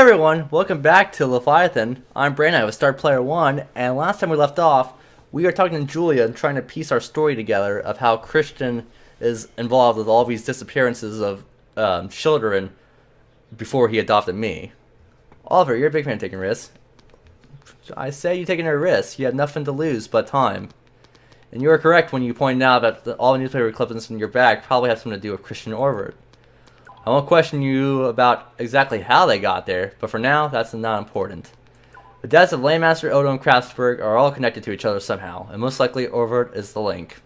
everyone, welcome back to Leviathan. I'm Brandon with Star Player 1, and last time we left off, we were talking to Julia and trying to piece our story together of how Christian is involved with all these disappearances of children before he adopted me. Oliver, you're a big fan of taking risks. I say you're taking a risk. You had nothing to lose but time. And you were correct when you pointed out that all the newspaper clippings in your bag probably have something to do with Christian Orvert. I won't question you about exactly how they got there, but for now, that's not important. The deaths of Landmaster, Odo, and Kraftsburg are all connected to each other somehow, and most likely Orvert is the link.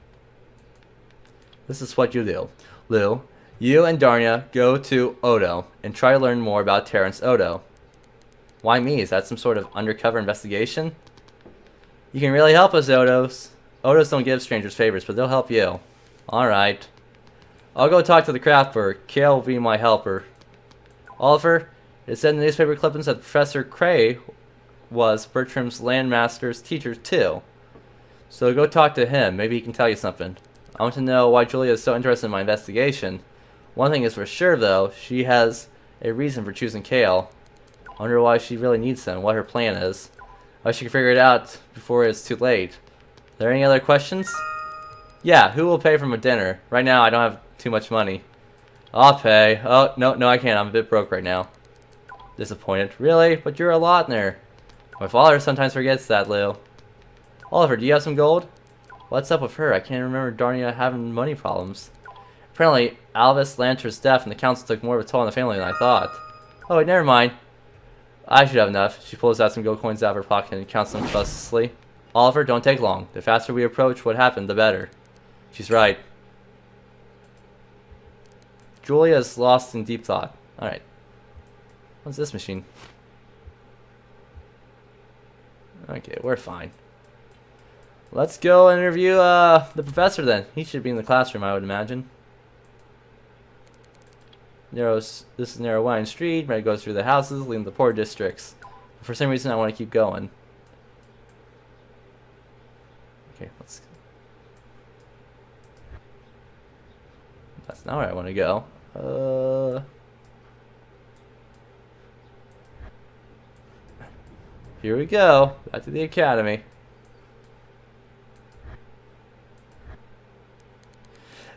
This is what you do. Lou, you and Darnia go to Odo and try to learn more about Terrence Odo. Why me? Is that some sort of undercover investigation? You can really help us, Odos. Odos don't give strangers favors, but they'll help you. Alright. I'll go talk to the Kraftberg. Kale will be my helper. Oliver, it said in the newspaper clippings that Professor Cray was Bertram's Landmaster's teacher too. So go talk to him. Maybe he can tell you something. I want to know why Julia is so interested in my investigation. One thing is for sure though, she has a reason for choosing Kale. I wonder why she really needs him, what her plan is. I wish she could figure it out before it's too late. Are there any other questions? Yeah, who will pay for my dinner? Right now I don't have too much money. I'll pay. Oh, no, I can't. I'm a bit broke right now. Disappointed. Really? But you're a Lotner. My father sometimes forgets that, Lou. Oliver, do you have some gold? What's up with her? I can't remember Darnia having money problems. Apparently, Alvis Lanter's death and the council took more of a toll on the family than I thought. Oh, wait, never mind. I should have enough. She pulls out some gold coins out of her pocket and counts them trustlessly. Oliver, don't take long. The faster we approach what happened, the better. She's right. Julia is lost in deep thought. Alright. What's this machine? Okay, we're fine. Let's go interview the professor then. He should be in the classroom, I would imagine. This is narrow wine street, where it goes through the houses, leading to the poor districts. But for some reason I want to keep going. Okay, let's go. That's not where I want to go. Here we go. Back to the academy.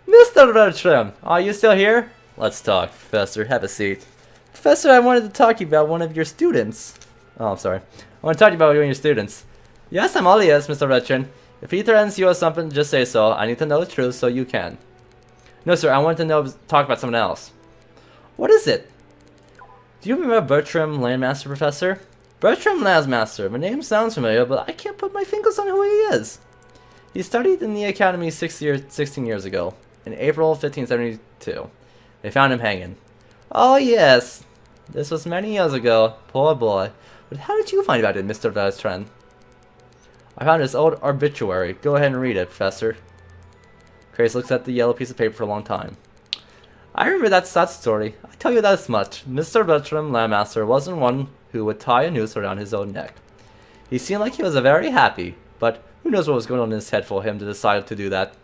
Mr. Bertram, are you still here? Let's talk, Professor. Have a seat. Professor, I wanted to talk to you about one of your students. Oh, I'm sorry. I want to talk to you about one of your students. Yes, I'm all ears, Mr. Bertram. If he threatens you or something, just say so. I need to know the truth so you can. No, sir, I want to talk about something else. What is it? Do you remember Bertram Landmaster, Professor? Bertram Landmaster. My name sounds familiar, but I can't put my fingers on who he is. He studied in the academy 16 years ago, in April 1572. They found him hanging. Oh, yes. This was many years ago. Poor boy. But how did you find out it, Mr. Bertram? I found his old obituary. Go ahead and read it, Professor. Grace looks at the yellow piece of paper for a long time. I remember that sad story. I tell you this much. Mr. Bertram Landmaster wasn't one who would tie a noose around his own neck. He seemed like he was very happy, but who knows what was going on in his head for him to decide to do that.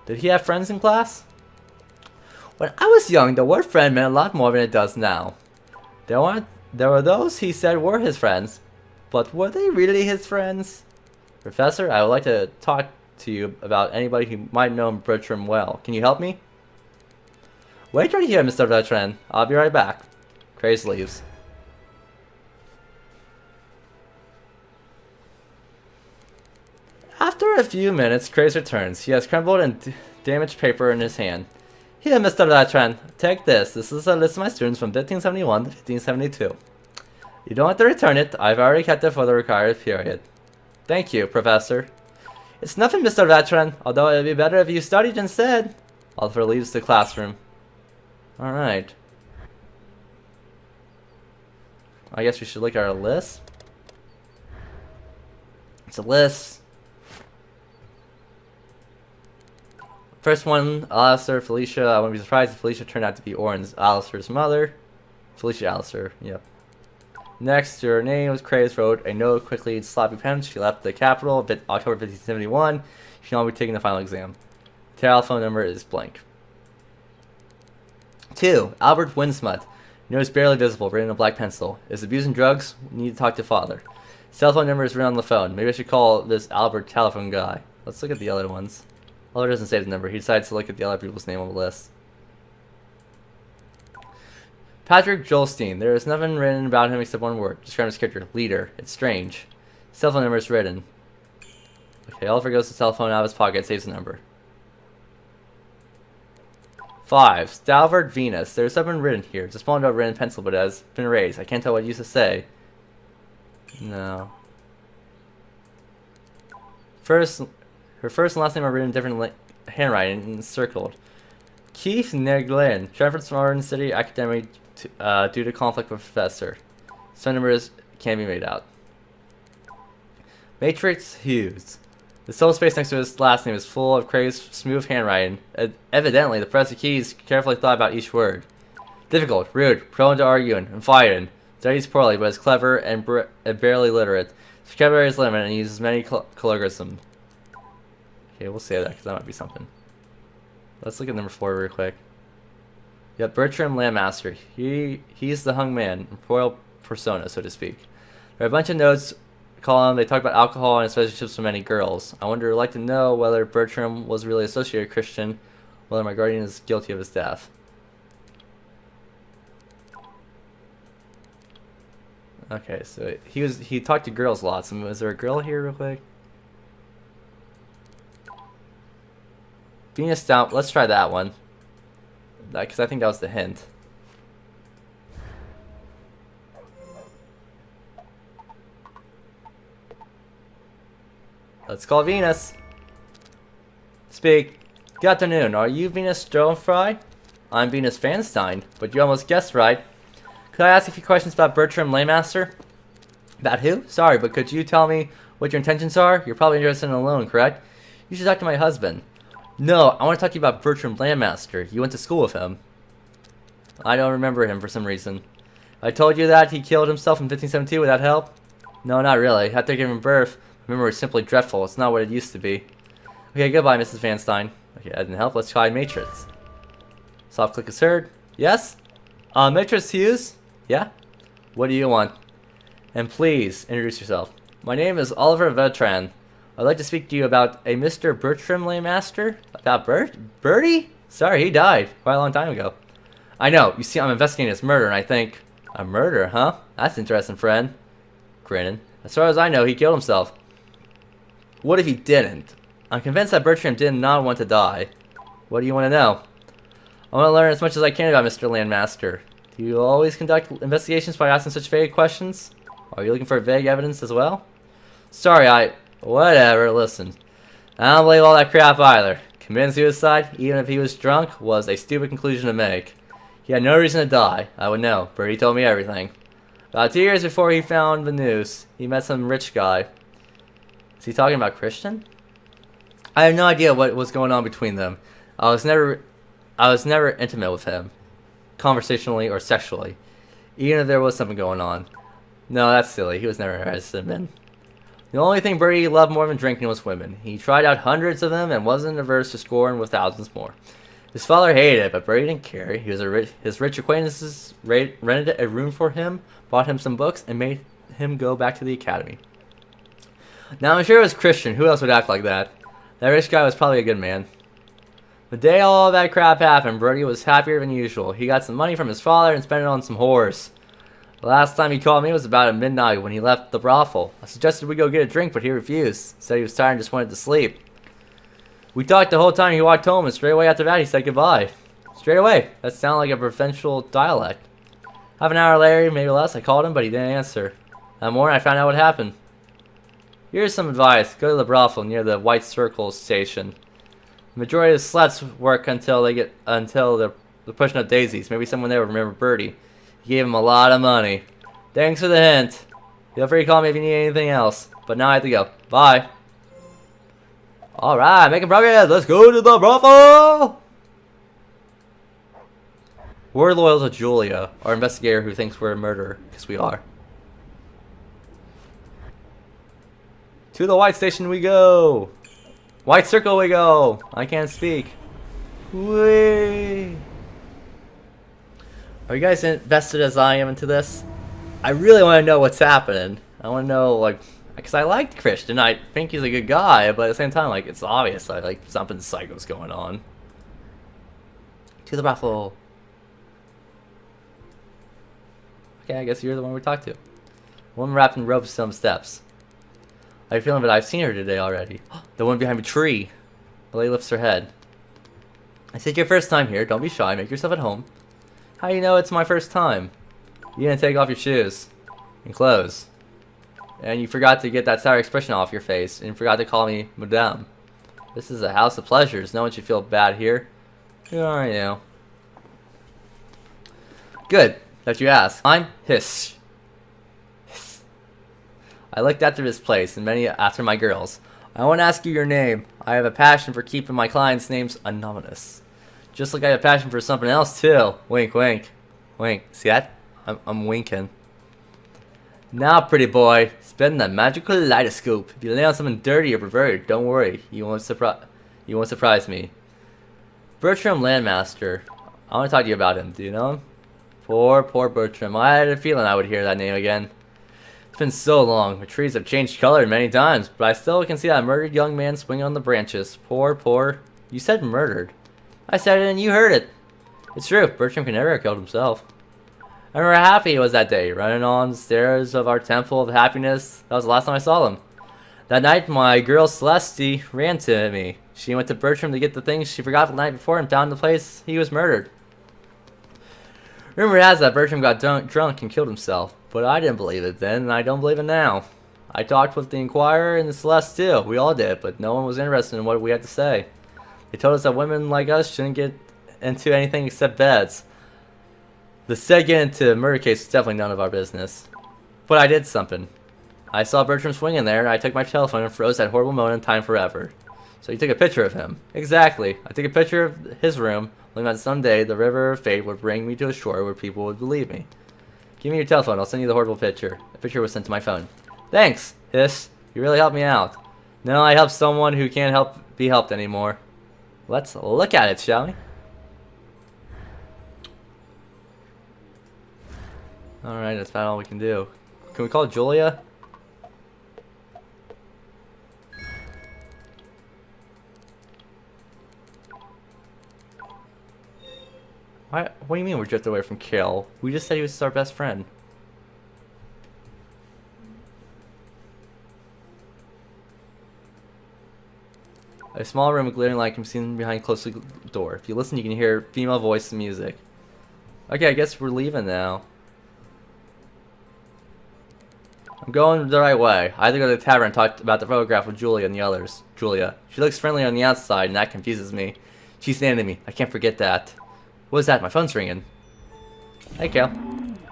Did he have friends in class? When I was young, the word friend meant a lot more than it does now. There were those he said were his friends, but were they really his friends? Professor, I would like to talk to you about anybody who might know Bertram well. Can you help me? Wait right here, Mr. Bertram. I'll be right back. Grace leaves. After a few minutes, Grace returns. He has crumbled and damaged paper in his hand. Here, Mr. Bertram, take this. This is a list of my students from 1571 to 1572. You don't have to return it. I've already kept it for the required period. Thank you, Professor. It's nothing, Mr. Bertram, although it would be better if you studied instead. Oliver leaves the classroom. Alright. I guess we should look at our list. It's a list. First one, Alistair, Felicia. I wouldn't be surprised if Felicia turned out to be Oren's Alistair's mother. Felicia Alistair, yep. Next, her name was Craze wrote a note quickly in sloppy pen. She left the capital October 1571. She will now be taking the final exam. Telephone number is blank. 2. Albert Winsmut. Nose barely visible, written in a black pencil. Is abusing drugs? Need to talk to father. Cell phone number is written on the phone. Maybe I should call this Albert telephone guy. Let's look at the other ones. Albert doesn't save the number. He decides to look at the other people's name on the list. Patrick Joelstein. There is nothing written about him except one word. Describe his character. Leader. It's strange. Cell phone number is written. Okay, Oliver goes to the cell phone out of his pocket, saves the number. 5. Stalvart Venus. There's something written here. It's a small note written in pencil, but it has been erased. I can't tell what it used to say. No. Her first and last name are written in different handwriting and circled. Keith Neglin. Transferred from Orange City Academy due to conflict with professor. Phone numbers can't be made out. Matrix Hughes. The sole space next to his last name is full of Craig's smooth handwriting. Evidently, the press of keys carefully thought about each word. Difficult, rude, prone to arguing and fighting. Studies poorly, but is clever and barely literate. His vocabulary is limited and he uses many colloquialisms. Okay, we'll say that because that might be something. Let's look at number 4 real quick. Yep, Bertram Landmaster. He's the hung man, royal persona, so to speak. There are a bunch of notes. Column. They talk about alcohol and his relationships with many girls. I would like to know whether Bertram was really associated with Christian, whether my guardian is guilty of his death. Okay, so he talked to girls a lot. So is there a girl here real quick? Venus down. Let's try that one. Because I think that was the hint. Let's call Venus. Speak. Good afternoon. Are you Venus Strohfry? I'm Venus Fanstein, but you almost guessed right. Could I ask a few questions about Bertram Laymaster? About who? Sorry, but could you tell me what your intentions are? You're probably interested in a loan, correct? You should talk to my husband. No, I want to talk to you about Bertram Landmaster. You went to school with him. I don't remember him for some reason. I told you that he killed himself in 1572 without help? No, not really. After giving birth, my memory is simply dreadful. It's not what it used to be. Okay, goodbye, Mrs. Vanstein. Okay, that didn't help. Let's try Matrix. Soft click is heard. Yes? Matrix Hughes? Yeah? What do you want? And please, introduce yourself. My name is Oliver Vetran. I'd like to speak to you about a Mr. Bertram Laymaster. About Bertie? Sorry, he died quite a long time ago. I know. You see, I'm investigating his murder, and I think... A murder, huh? That's interesting, friend. Grinning. As far as I know, he killed himself. What if he didn't? I'm convinced that Bertram did not want to die. What do you want to know? I want to learn as much as I can about Mr. Landmaster. Do you always conduct investigations by asking such vague questions? Are you looking for vague evidence as well? Sorry, Whatever, listen. I don't believe all that crap either. Committing suicide, even if he was drunk, was a stupid conclusion to make. He had no reason to die. I would know. Bertie told me everything. About 2 years before he found the news, he met some rich guy. Is he talking about Christian? I have no idea what was going on between them. I was never intimate with him, conversationally or sexually, even if there was something going on. No, that's silly. He was never interested in men. The only thing Bertie loved more than drinking was women. He tried out hundreds of them and wasn't averse to scoring with thousands more. His father hated it, but Bertie didn't care. His rich acquaintances rented a room for him, bought him some books, and made him go back to the academy. Now, I'm sure it was Christian. Who else would act like that? That rich guy was probably a good man. The day all that crap happened, Bertie was happier than usual. He got some money from his father and spent it on some whores. The last time he called me was about at midnight when he left the brothel. I suggested we go get a drink, but he refused. Said he was tired and just wanted to sleep. We talked the whole time he walked home, and straight away after that he said goodbye. Straight away. That sounded like a provincial dialect. Half an hour later, maybe less, I called him, but he didn't answer. That morning I found out what happened. Here's some advice. Go to the brothel near the White Circle station. The majority of the sluts work until they're pushing up daisies. Maybe someone there will remember Bertie. He gave him a lot of money. Thanks for the hint. Feel free to call me if you need anything else. But now I have to go. Bye. Alright, making progress. Let's go to the brothel. We're loyal to Julia, our investigator who thinks we're a murderer. Because we are. To the White Station we go. White Circle we go. I can't speak. Whee. Are you guys invested as I am into this? I really want to know what's happening. I want to know, like, because I liked Christian. I think he's a good guy, but at the same time, like, it's obvious, like something psycho's going on. To the brothel. Okay, I guess you're the one we talked to. Woman wrapped in ropes, some steps. I have a feeling that I've seen her today already. The one behind the tree. The lady lifts her head. I said your first time here. Don't be shy. Make yourself at home. How do you know it's my first time? You didn't take off your shoes and clothes. And you forgot to get that sour expression off your face. And you forgot to call me Madame. This is a house of pleasures. No one should feel bad here. Who are you? Good that you asked. I'm Hiss. I looked after this place and many after my girls. I want to ask you your name. I have a passion for keeping my clients' names anonymous. Just like I have a passion for something else too. Wink, wink. Wink. See that? I'm winking. Now, pretty boy, spin the magical kaleidoscope. If you lay on something dirty or perverted, don't worry. You won't surprise me. Bertram Landmaster. I want to talk to you about him. Do you know him? Poor Bertram. I had a feeling I would hear that name again. It's been so long. The trees have changed color many times, but I still can see that murdered young man swinging on the branches. Poor. You said murdered. I said it and you heard it. It's true. Bertram could never have killed himself. I remember how happy he was that day, running on the stairs of our temple of happiness. That was the last time I saw him. That night, my girl Celeste ran to me. She went to Bertram to get the things she forgot the night before and found the place he was murdered. Rumor has that Bertram got drunk and killed himself, but I didn't believe it then, and I don't believe it now. I talked with the Inquirer and the Celeste too. We all did, but no one was interested in what we had to say. They told us that women like us shouldn't get into anything except beds. The said get into murder case is definitely none of our business. But I did something. I saw Bertram swinging there, and I took my telephone and froze that horrible moment in time forever. So you took a picture of him. Exactly. I took a picture of his room, hoping that someday the river of fate would bring me to a shore where people would believe me. Give me your telephone. I'll send you the horrible picture. A picture was sent to my phone. Thanks, Hiss. You really helped me out. No, I helped someone who can't be helped anymore. Let's look at it, shall we? Alright, that's about all we can do. Can we call Julia? What do you mean we're drifted away from Kale? We just said he was our best friend. A small room with glittering light can be seen behind a closely door. If you listen, you can hear female voice and music. Okay, I guess we're leaving now. I'm going the right way. I have to go to the tavern and talk about the photograph with Julia and the others. Julia. She looks friendly on the outside, and that confuses me. She's standing to me. I can't forget that. What is that? My phone's ringing. Hey, Kale.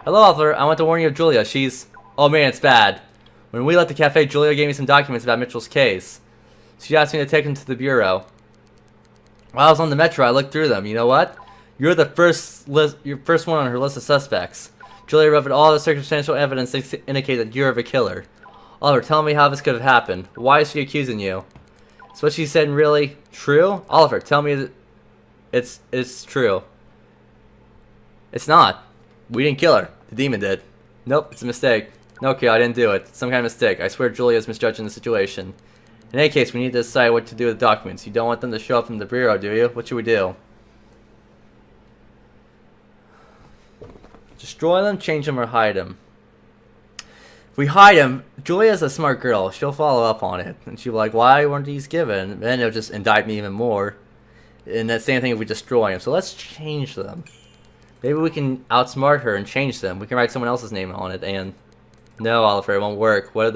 Hello, Arthur. I want to warn you of Julia. She's... Oh, man, it's bad. When we left the cafe, Julia gave me some documents about Mitchell's case. She asked me to take them to the bureau. While I was on the metro, I looked through them. You know what? You're the first one on her list of suspects. Julia reviewed all the circumstantial evidence to indicate that you're the killer. Oliver, tell me how this could have happened. Why is she accusing you? Is what she said really true? Oliver, tell me that it's true. It's not. We didn't kill her. The demon did. Nope, it's a mistake. No, Kale, I didn't do it. It's some kind of mistake. I swear Julia's misjudging the situation. In any case, we need to decide what to do with the documents. You don't want them to show up in the bureau, do you? What should we do? Destroy them, change them, or hide them. If we hide them, Julia's a smart girl. She'll follow up on it. And she'll be like, why weren't these given? Then it'll just indict me even more. And that same thing if we destroy them. So let's change them. Maybe we can outsmart her and change them. We can write someone else's name on it. And no, Oliver, it won't work. What if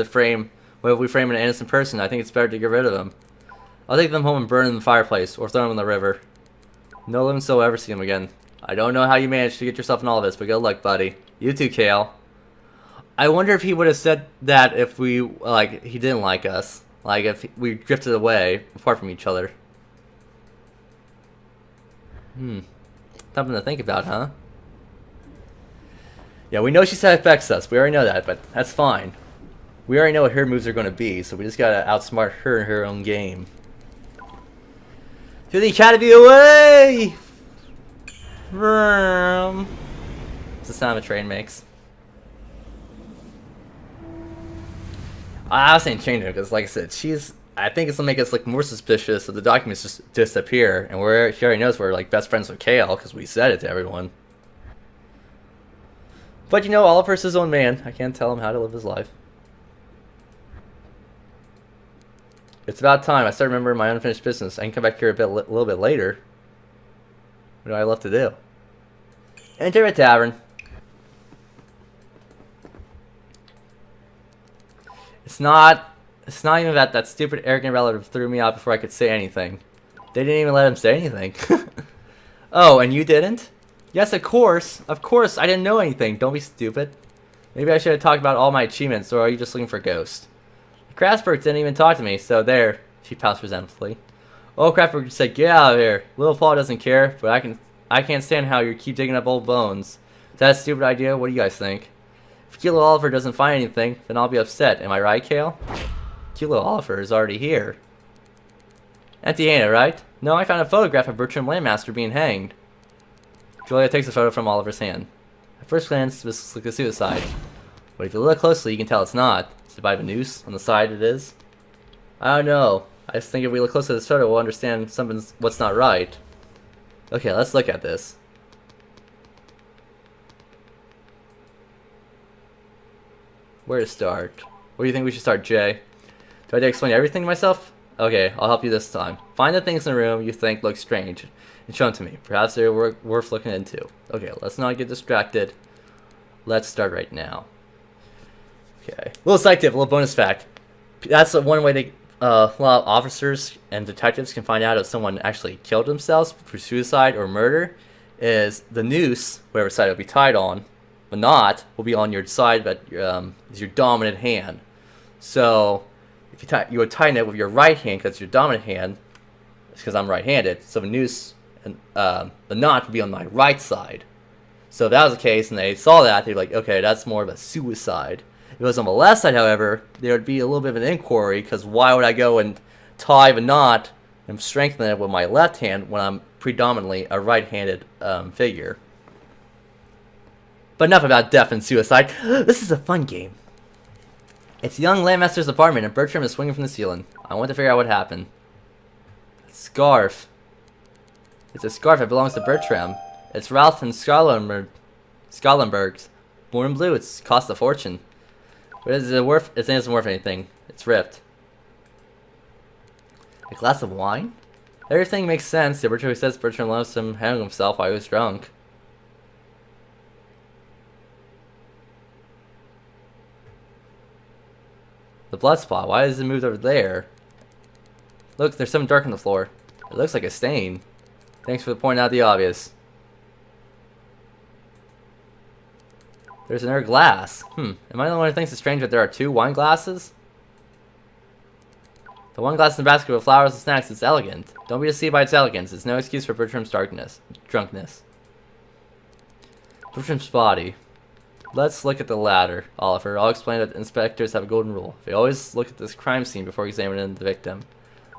we frame an innocent person? I think it's better to get rid of them. I'll take them home and burn them in the fireplace. Or throw them in the river. No living soul will ever see them again. I don't know how you managed to get yourself in all this, but good luck, buddy. You too, Kale. I wonder if he would have said that if we, like, he didn't like us. Like, if we drifted away, apart from each other. Something to think about, huh? Yeah, we know she affects us. We already know that, but that's fine. We already know what her moves are going to be, so we just gotta outsmart her in her own game. To the Academy away! the sound a train makes. I was saying change her because, like I said, I think it's gonna make us look more suspicious if the documents just disappear, and she already knows we're like best friends with Kale because we said it to everyone. But you know, Oliver's his own man. I can't tell him how to live his life. It's about time I start remembering my unfinished business. I can come back here a little bit later. What do I love to do? Enter a tavern. It's not even that stupid arrogant relative threw me out before I could say anything. They didn't even let him say anything. Oh, and you didn't? Yes, of course. Of course, I didn't know anything. Don't be stupid. Maybe I should have talked about all my achievements, or are you just looking for a ghost? Krasberg didn't even talk to me, so there. She pouts resentfully. Oh, Krasberg said, get out of here. Little Paul doesn't care, but I can't stand how you keep digging up old bones. Is that a stupid idea? What do you guys think? If Kilo Oliver doesn't find anything, then I'll be upset. Am I right, Kale? Kilo Oliver is already here. Empty-handed, right? No, I found a photograph of Bertram Landmaster being hanged. Julia takes a photo from Oliver's hand. At first glance, this looks like a suicide. But if you look closely, you can tell it's not. Is it by the noose on the side it is? I don't know. I just think if we look close at this photo, we'll understand what's not right. Okay, let's look at this. Where to start? Where do you think we should start, Jay? Do I have to explain everything to myself? Okay, I'll help you this time. Find the things in the room you think look strange and show them to me. Perhaps they're worth looking into. Okay, let's not get distracted. Let's start right now. Okay. Little side tip, a little bonus fact. That's one way to, a lot of officers and detectives can find out if someone actually killed themselves for suicide or murder, is the noose, whatever side it'll be tied on, but not, will be on your side that is your dominant hand. So if you would tighten it with your right hand because it's your dominant hand, it's because I'm right-handed. So the noose and the knot would be on my right side. So if that was the case and they saw that, they'd be like, okay, that's more of a suicide. If it was on the left side, however, there would be a little bit of an inquiry because why would I go and tie the knot and strengthen it with my left hand when I'm predominantly a right-handed figure? But enough about death and suicide. This is a fun game. It's young Landmaster's apartment, and Bertram is swinging from the ceiling. I want to figure out what happened. Scarf. It's a scarf that belongs to Bertram. It's Ralph and Scotlandberg's. Born in blue, it's cost a fortune. But is it worth? It isn't worth anything. It's ripped. A glass of wine? Everything makes sense. The Bertram says Bertram loves him hang himself while he was drunk. The blood spot. Why is it moved over there? Look, there's something dark on the floor. It looks like a stain. Thanks for pointing out the obvious. There's another glass. Am I the one who thinks it's strange that there are two wine glasses? The one glass in the basket with flowers and snacks is elegant. Don't be deceived by its elegance. It's no excuse for Bertram's drunkenness. Bertram's body. Let's look at the latter, Oliver. I'll explain that inspectors have a golden rule. They always look at this crime scene before examining the victim.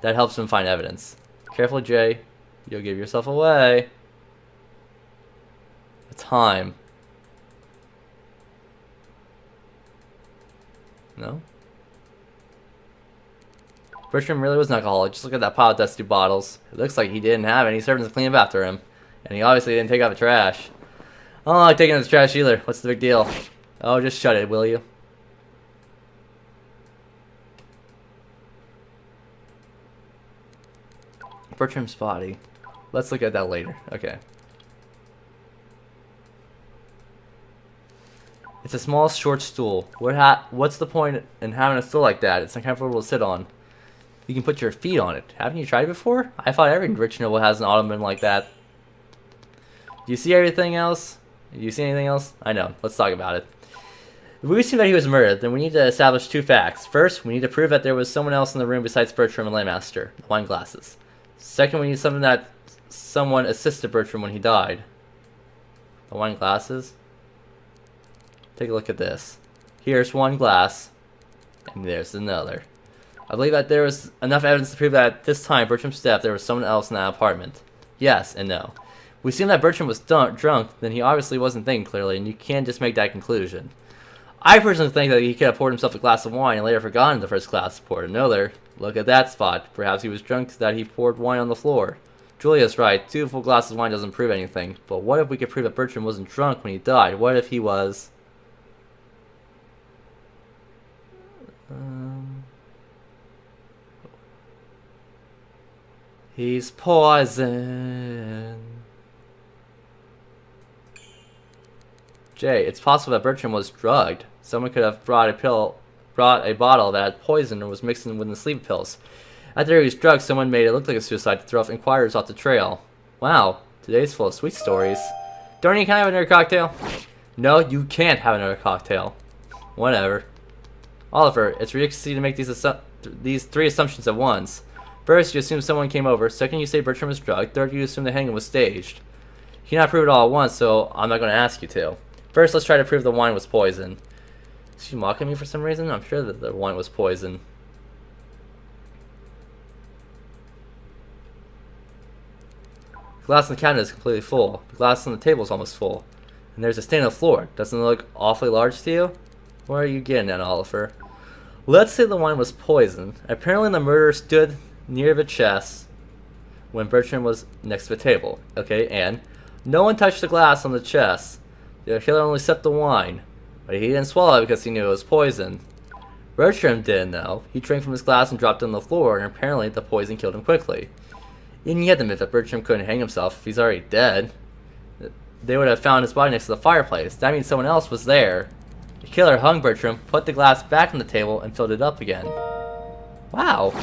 That helps them find evidence. Careful, Jay. You'll give yourself away. The time. No? Bertram really was an alcoholic. Just look at that pile of dusty bottles. It looks like he didn't have any servants to clean up after him. And he obviously didn't take out the trash. I don't like taking out the trash either. What's the big deal? Oh, just shut it, will you? Bertram's body. Let's look at that later. Okay. It's a small, short stool. What's the point in having a stool like that? It's uncomfortable to sit on. You can put your feet on it. Haven't you tried it before? I thought every rich noble has an ottoman like that. Do you see everything else? Do you see anything else? I know. Let's talk about it. If we assume that he was murdered, then we need to establish two facts. First, we need to prove that there was someone else in the room besides Bertram and Landmaster, the wine glasses. Second, we need something that someone assisted Bertram when he died. The wine glasses? Take a look at this. Here's one glass, and there's another. I believe that there was enough evidence to prove that at this time, Bertram's death, there was someone else in that apartment. Yes and no. We assume that Bertram was drunk, then he obviously wasn't thinking clearly, and you can't just make that conclusion. I personally think that he could have poured himself a glass of wine and later forgotten the first glass, poured another. Look at that spot. Perhaps he was drunk that he poured wine on the floor. Julia's right. 2 full glasses of wine doesn't prove anything. But what if we could prove that Bertram wasn't drunk when he died? What if he was... He's poison. Jay, it's possible that Bertram was drugged. Someone could have brought a bottle that had poison and was mixed in with the sleep pills. After he was drugged, someone made it look like a suicide to throw off inquirers off the trail. Wow, today's full of sweet stories. Darnie, can I have another cocktail? No, you can't have another cocktail. Whatever. Oliver, it's ridiculous to make these 3 assumptions at once. First, you assume someone came over. Second, you say Bertram was drugged. Third, you assume the hanging was staged. You cannot prove it all at once, so I'm not going to ask you to. First, let's try to prove the wine was poison. Is she mocking me for some reason? I'm sure that the wine was poison. The glass in the cabinet is completely full. The glass on the table is almost full. And there's a stain on the floor. Doesn't it look awfully large to you? Where are you getting at, Oliver? Let's say the wine was poison. Apparently the murderer stood near the chest when Bertram was next to the table. Okay, and no one touched the glass on the chest. The killer only sipped the wine, but he didn't swallow it because he knew it was poison. Bertram didn't know. He drank from his glass and dropped it on the floor, and apparently the poison killed him quickly. And you have to admit that Bertram couldn't hang himself if he's already dead. They would have found his body next to the fireplace. That means someone else was there. The killer hung Bertram, put the glass back on the table, and filled it up again. Wow.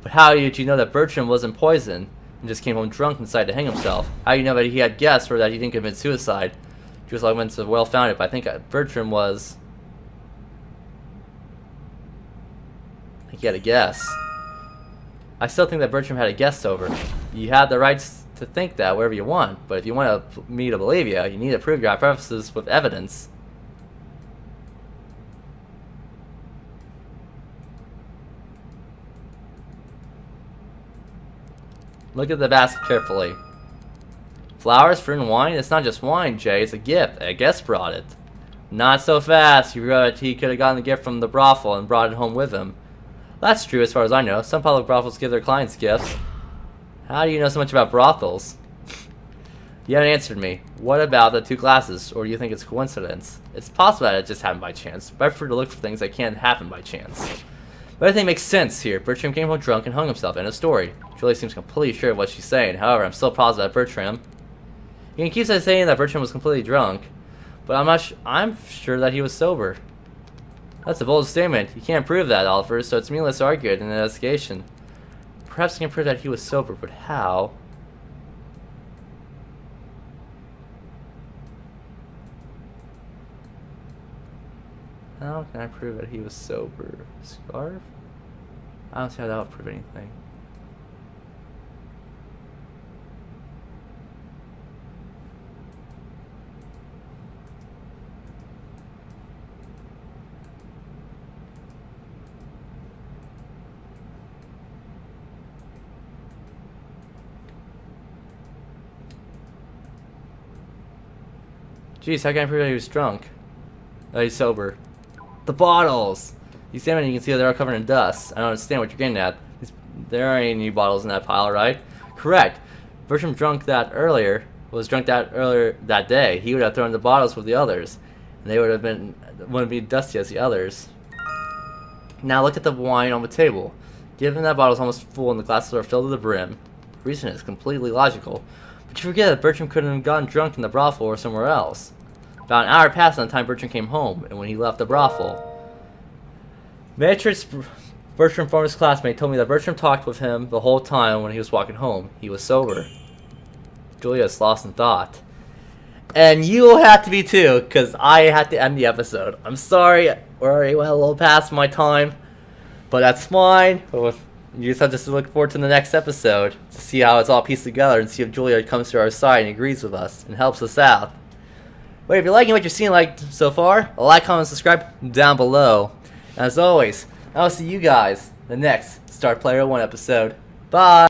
But how did you know that Bertram wasn't poisoned and just came home drunk and decided to hang himself? How do you know that he had guessed or that he didn't commit suicide? Just like when it's well-founded, but I think Bertram was... I think he had a guess. I still think that Bertram had a guess over. You have the rights to think that wherever you want, but if you want me to believe you, you need to prove your hypothesis with evidence. Look at the basket carefully. Flowers, fruit, and wine? It's not just wine, Jay. It's a gift. A guest brought it. Not so fast. You realized he could have gotten the gift from the brothel and brought it home with him. That's true as far as I know. Some public brothels give their clients gifts. How do you know so much about brothels? You haven't answered me. What about the 2 glasses? Or do you think it's coincidence? It's possible that it just happened by chance. But I prefer to look for things that can't happen by chance. But everything makes sense here. Bertram came home drunk and hung himself. End of story. Julie seems completely sure of what she's saying. However, I'm still positive that Bertram... You can keep saying that Bertram was completely drunk, but I'm sure that he was sober. That's a bold statement. You can't prove that, Oliver, so it's meaningless to argue it in an investigation. Perhaps you can prove that he was sober, but how? How can I prove that he was sober? Scarf? I don't see how that would prove anything. Jeez, how can I prove that he was drunk? That he's sober. The bottles! You stand and you can see that they're all covered in dust. I don't understand what you're getting at. There aren't any bottles in that pile, right? Correct. Bertram was drunk that earlier that day. He would have thrown the bottles with the others. And they wouldn't be dusty as the others. Now look at the wine on the table. Given that bottle's almost full and the glasses are filled to the brim, the reason is completely logical. But you forget that Bertram couldn't have gotten drunk in the brothel or somewhere else. About an hour passed on the time Bertram came home, and when he left the brothel. Matrix Bertram, former classmate, told me that Bertram talked with him the whole time when he was walking home. He was sober. Julia's lost in thought. And you'll have to be too, because I had to end the episode. I'm sorry, we already went a little past my time, but that's fine. You just have to look forward to the next episode to see how it's all pieced together and see if Julia comes to our side and agrees with us and helps us out. But if you're liking what you're seeing so far, like, comment, subscribe down below. And as always, I'll see you guys in the next Start Player 1 episode. Bye!